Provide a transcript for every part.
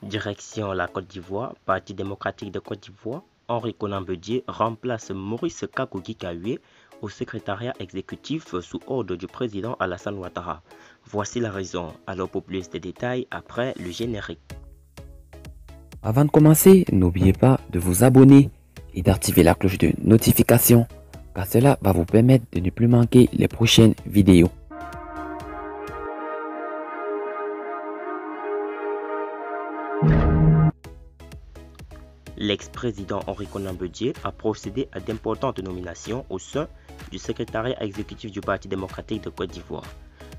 Direction la Côte d'Ivoire, Parti démocratique de Côte d'Ivoire, Henri Konan Bédié remplace Maurice Kakogi Kahué au secrétariat exécutif sous ordre du président Alassane Ouattara. Voici la raison. Alors pour plus de détails, après le générique. Avant de commencer, n'oubliez pas de vous abonner et d'activer la cloche de notification car cela va vous permettre de ne plus manquer les prochaines vidéos. L'ex-président Henri Konan Bédié a procédé à d'importantes nominations au sein du secrétariat exécutif du Parti démocratique de Côte d'Ivoire.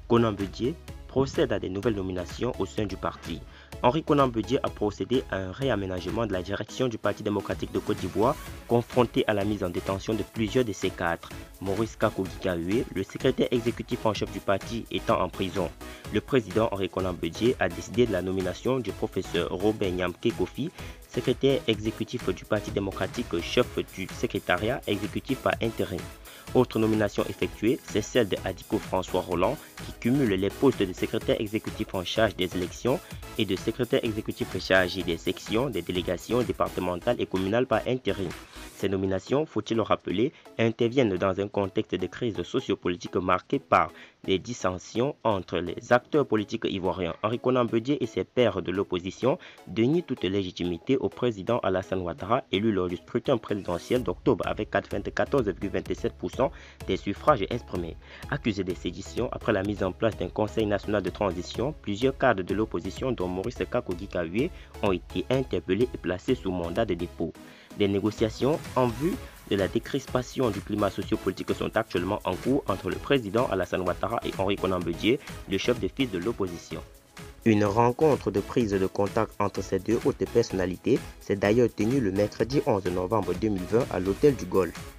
Konan Bédié procède à des nouvelles nominations au sein du parti. Henri Konan Bédié a procédé à un réaménagement de la direction du Parti démocratique de Côte d'Ivoire, confronté à la mise en détention de plusieurs de ses cadres. Maurice Kakogi Kahué, le secrétaire exécutif en chef du parti, étant en prison. Le président Henri Konan Bédié a décidé de la nomination du professeur Robert Nyamké Kofi, secrétaire exécutif du Parti démocratique, chef du secrétariat exécutif par intérim. Autre nomination effectuée, c'est celle de Adiko François Roland, qui cumule les postes de secrétaire exécutif en charge des élections et de secrétaire exécutif chargé des sections, des délégations départementales et communales par intérim. Ces nominations, faut-il le rappeler, interviennent dans un contexte de crise sociopolitique marqué par des dissensions entre les acteurs politiques ivoiriens. Henri Konan Bédié et ses pairs de l'opposition denient toute légitimité au président Alassane Ouattara, élu lors du scrutin présidentiel d'octobre avec 94,27% des suffrages exprimés. Accusé de sédition après la mise en place d'un conseil national de transition, plusieurs cadres de l'opposition, dont Maurice Kakogi Kahué, ont été interpellés et placés sous mandat de dépôt. Des négociations en vue de la décrispation du climat sociopolitique sont actuellement en cours entre le président Alassane Ouattara et Henri Konan Bédié, le chef de file de l'opposition. Une rencontre de prise de contact entre ces deux hautes personnalités s'est d'ailleurs tenue le mercredi 11 novembre 2020 à l'hôtel du Golfe.